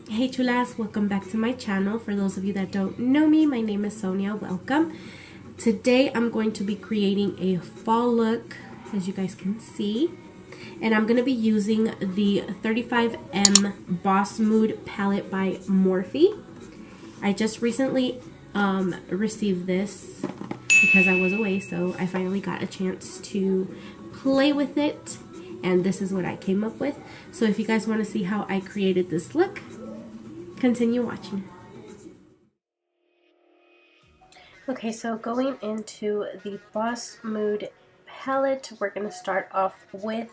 Hey chulas, welcome back to my channel. For those of you that don't know me, my name is Sonia. Welcome. Today I'm going to be creating a fall look, as you guys can see, and I'm going to be using the 35M Boss Mood palette by Morphe. I just recently received this because I was away, so I finally got a chance to play with it, and this is what I came up with. So if you guys want to see how I created this look, continue watching. Okay, so going into the Boss Mood palette, we're going to start off with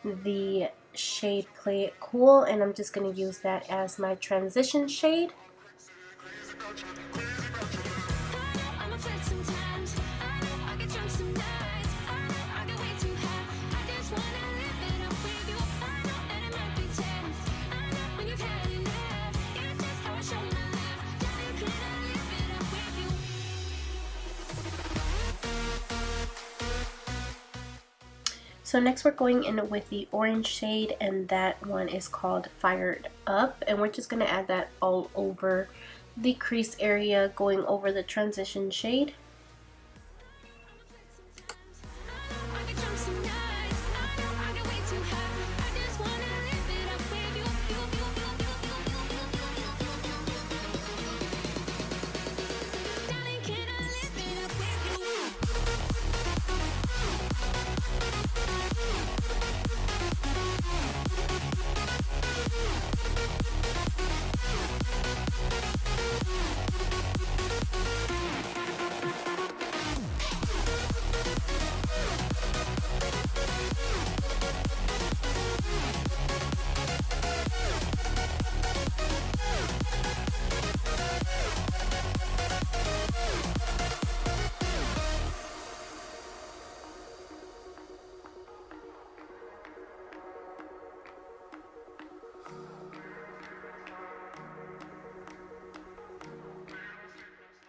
the shade Play It Cool, and I'm just going to use that as my transition shade. So next we're going in with the orange shade, and that one is called Fired Up, and we're just going to add that all over the crease area, going over the transition shade.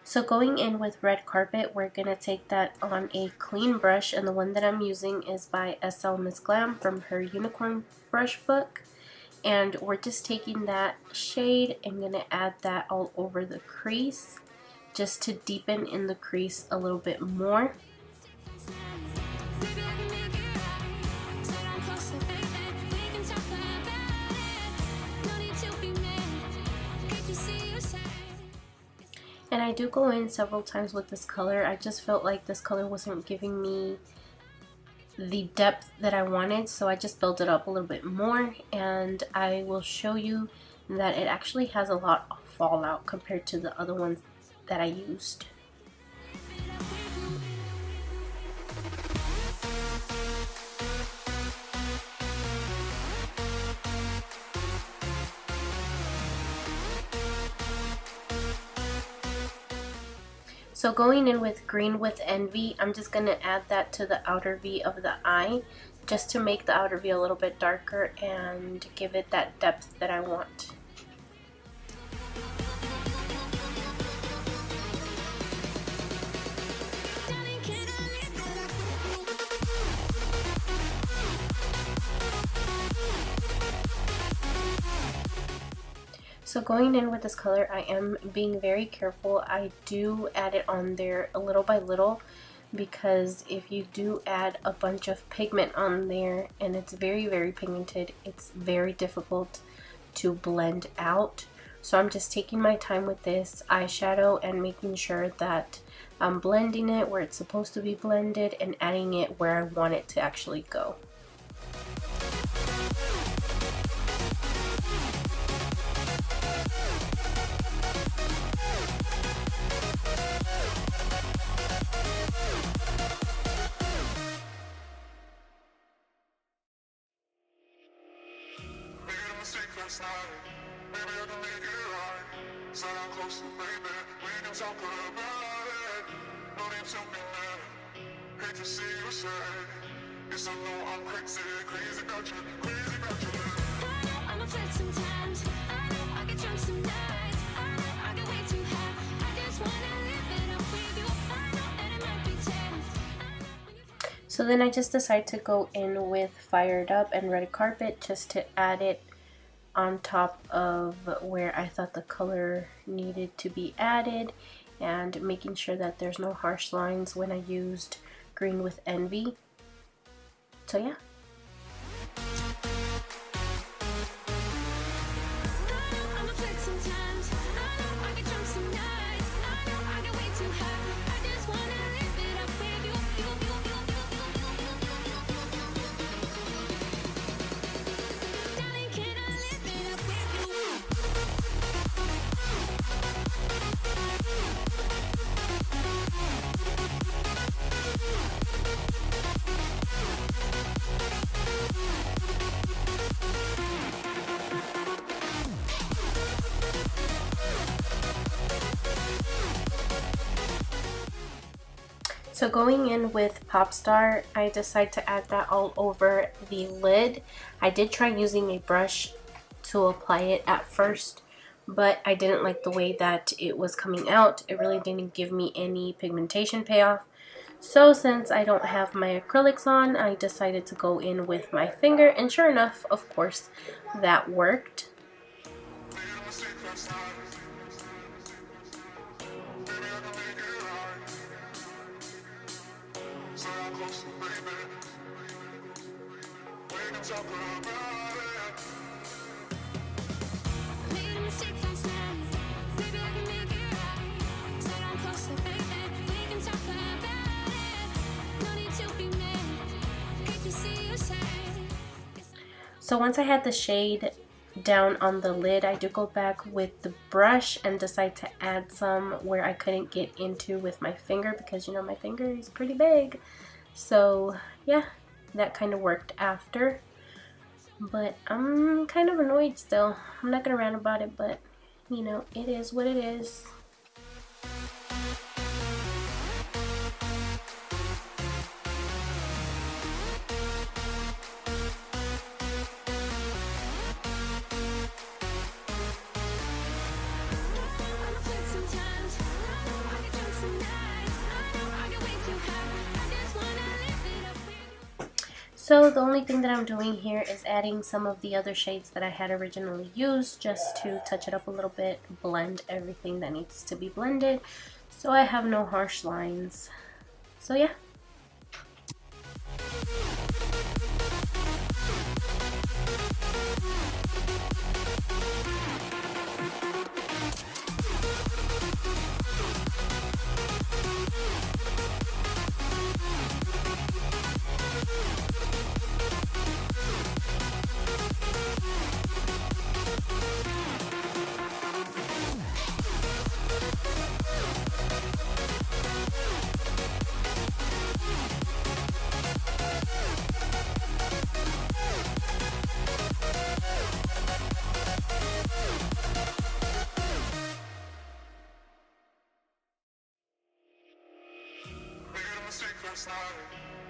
So going in with Red Carpet, we're going to take that on a clean brush, and the one that I'm using is by SL Miss Glam from her Unicorn brush book. And we're just taking that shade and going to add that all over the crease just to deepen in the crease a little bit more. And I do go in several times with this color. I just felt like this color wasn't giving me the depth that I wanted, so I just built it up a little bit more, and I will show you that it actually has a lot of fallout compared to the other ones that I used. So going in with Green with Envy, I'm just going to add that to the outer V of the eye, just to make the outer V a little bit darker and give it that depth that I want. So going in with this color, I am being very careful. I do add it on there a little by little, because if you do add a bunch of pigment on there and it's very pigmented, it's very difficult to blend out. So I'm just taking my time with this eyeshadow and making sure that I'm blending it where it's supposed to be blended and adding it where I want it to actually go. Maybe I can make it right. Sit down close to baby, we can talk about it. No need to be mad. Hate to see you sad. Yes, I know I'm crazy, crazy about you. I'm upset sometimes. I get drunk some nights. I get way too high. I just wanna live it up with you. And it might be tense. So then I just decided to go in with Fired Up and Red Carpet just to add it on top of where I thought the color needed to be added, and making sure that there's no harsh lines when I used Green with Envy. So yeah. So going in with Popstar, I decided to add that all over the lid. I did try using a brush to apply it at first, but I didn't like the way that it was coming out. It really didn't give me any pigmentation payoff. So since I don't have my acrylics on, I decided to go in with my finger, and sure enough, of course, that worked. So once I had the shade down on the lid, I do go back with the brush and decide to add some where I couldn't get into with my finger, because you know my finger is pretty big. So yeah, that kind of worked after. But I'm kind of annoyed still. I'm not gonna rant about it, but you know, it is what it is. So the only thing that I'm doing here is adding some of the other shades that I had originally used, just to touch it up a little bit, blend everything that needs to be blended, so I have no harsh lines. So yeah.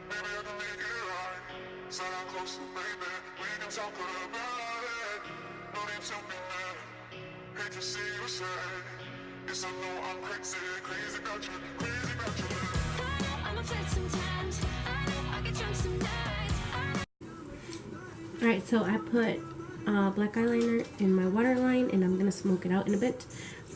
Maybe I can make it right. Sit down closer, baby. We can talk about it. No need to be mad. Hate to see you sad. Yes, I know I'm crazy, crazy about you, crazy about you. I know I'm upset sometimes. I know I get drunk some nights. Alright, so I put black eyeliner in my waterline, and I'm gonna smoke it out in a bit.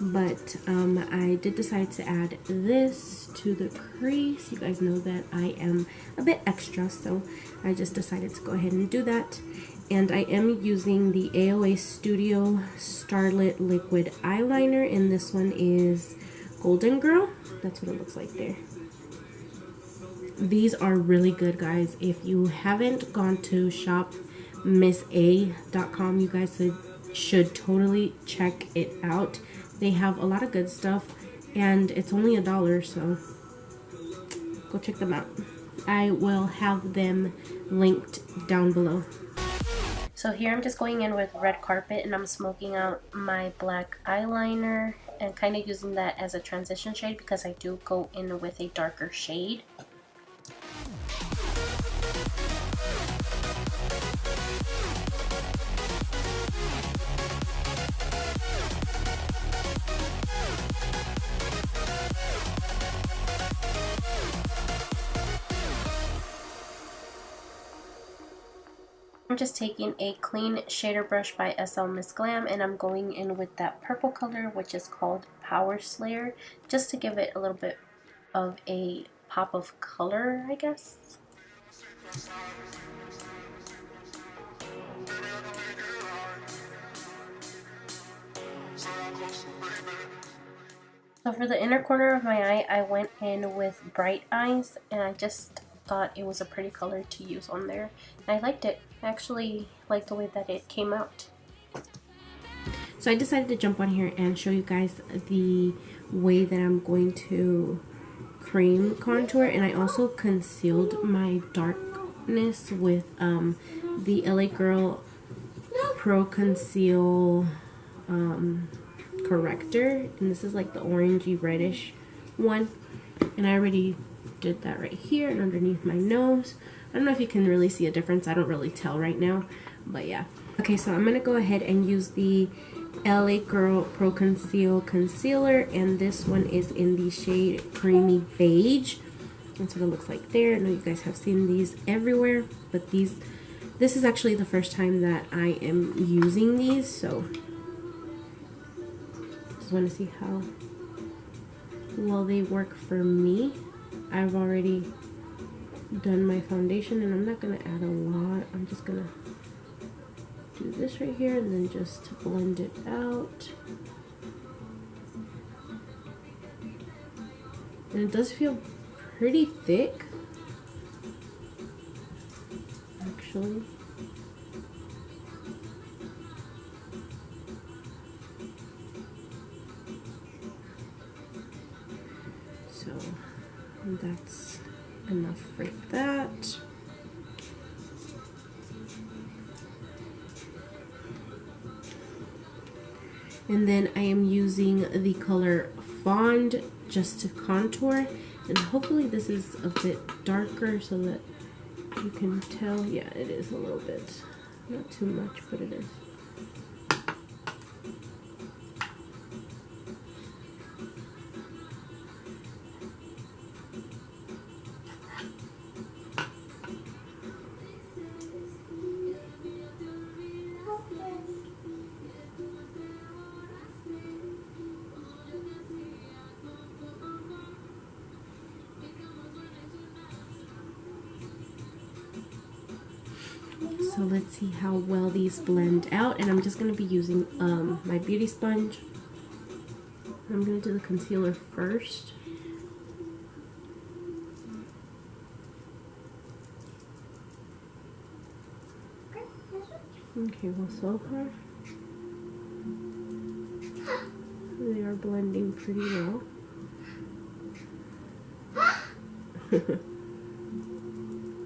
But I did decide to add this to the crease. You guys know that I am a bit extra, so I just decided to go ahead and do that. And I am using the AOA Studio Starlit Liquid Eyeliner, and this one is Golden Girl. That's what it looks like there. These are really good, guys. If you haven't gone to shopmissa.com, you guys should totally check it out. They have a lot of good stuff, and it's only $1, so go check them out. I will have them linked down below. So here I'm just going in with Red Carpet, and I'm smoking out my black eyeliner and kind of using that as a transition shade, because I do go in with a darker shade. I'm just taking a clean shader brush by SL Miss Glam, and I'm going in with that purple color, which is called Power Slayer, just to give it a little bit of a pop of color, I guess. So for the inner corner of my eye, I went in with Bright Eyes, and I just thought it was a pretty color to use on there. And I liked it. I actually liked the way that it came out. So I decided to jump on here and show you guys the way that I'm going to cream contour, and I also concealed my darkness with the L.A Girl Pro Conceal corrector, and this is like the orangey reddish one, and I already did that right here and underneath my nose. I don't know if you can really see a difference. I don't really tell right now, but yeah. Okay, so I'm gonna go ahead and use the L.A Girl Pro Conceal Concealer, and this one is in the shade Creamy Beige. That's what it looks like there. I know you guys have seen these everywhere, but this is actually the first time that I am using these, so just want to see how well they work for me. I've already done my foundation, and I'm not going to add a lot. I'm just going to do this right here and then just blend it out. And it does feel pretty thick, actually. So that's enough for that. And then I am using the color Fond just to contour, and hopefully this is a bit darker so that you can tell. Yeah, it is a little bit, not too much, but it is. So let's see how well these blend out, and I'm just going to be using my beauty sponge. I'm going to do the concealer first. Okay, well, so far they are blending pretty well.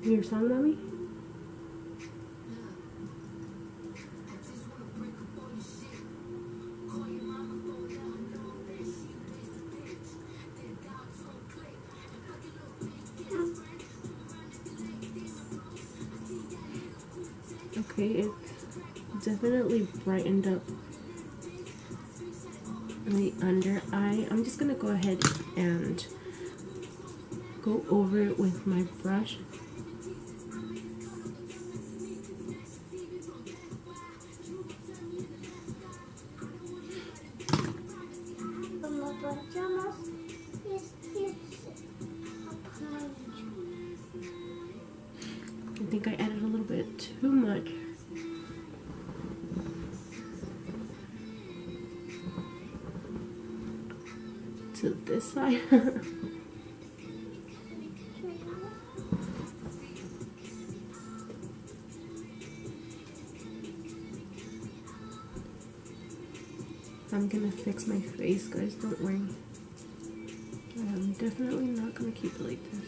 Your song, Mommy? Okay, it definitely brightened up the under eye. I'm just gonna go ahead and go over it with my brush. I think I added a little bit too much. To this side. I'm gonna fix my face, guys, don't worry. I'm definitely not gonna keep it like this.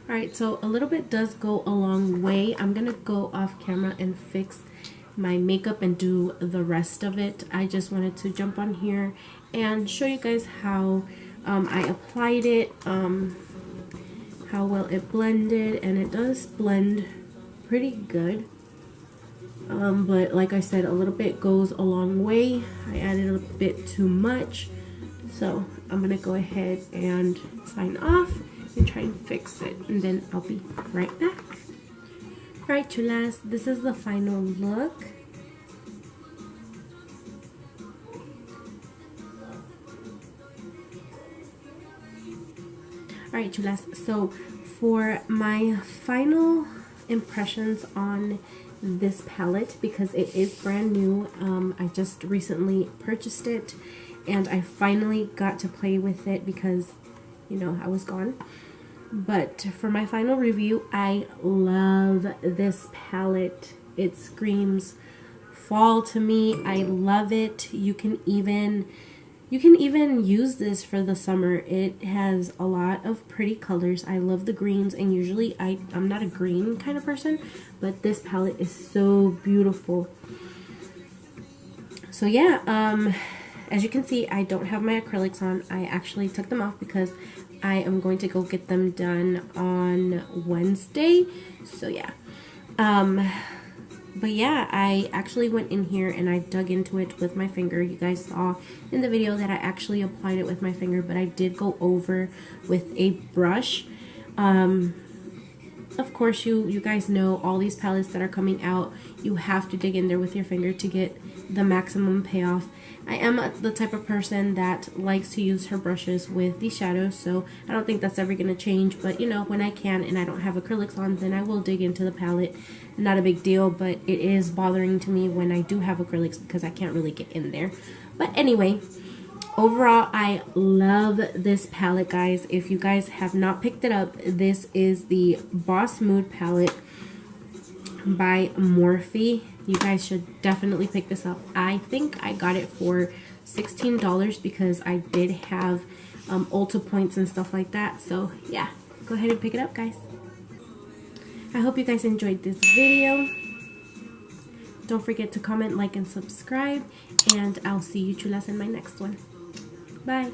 Alright, so a little bit does go a long way. I'm gonna go off camera and fix my makeup and do the rest of it. I just wanted to jump on here and show you guys how I applied it, how well it blended, and it does blend pretty good. but like I said, a little bit goes a long way. I added a bit too much, so I'm gonna go ahead and sign off and try and fix it, and then I'll be right back. Alright, chulas, this is the final look. Alright, chulas, so for my final impressions on this palette, because it is brand new, I just recently purchased it and I finally got to play with it because, you know, I was gone. But for my final review, I love this palette. It screams fall to me. I love it. You can even use this for the summer. It has a lot of pretty colors. I love the greens, and usually I'm not a green kind of person, but this palette is so beautiful. So yeah, as you can see, I don't have my acrylics on. I actually took them off because I am going to go get them done on Wednesday. So yeah. But yeah, I actually went in here and I dug into it with my finger. You guys saw in the video that I actually applied it with my finger, but I did go over with a brush. Of course, you guys know all these palettes that are coming out, you have to dig in there with your finger to get the maximum payoff. I am the type of person that likes to use her brushes with the shadows, so I don't think that's ever going to change. But you know, when I can and I don't have acrylics on, then I will dig into the palette. Not a big deal, but it is bothering to me when I do have acrylics because I can't really get in there. But anyway, overall, I love this palette, guys. If you guys have not picked it up, this is the Boss Mood palette by Morphe. You guys should definitely pick this up. I think I got it for $16 because I did have Ulta points and stuff like that. So yeah, go ahead and pick it up, guys. I hope you guys enjoyed this video. Don't forget to comment, like, and subscribe. And I'll see you chulas in my next one. Bye.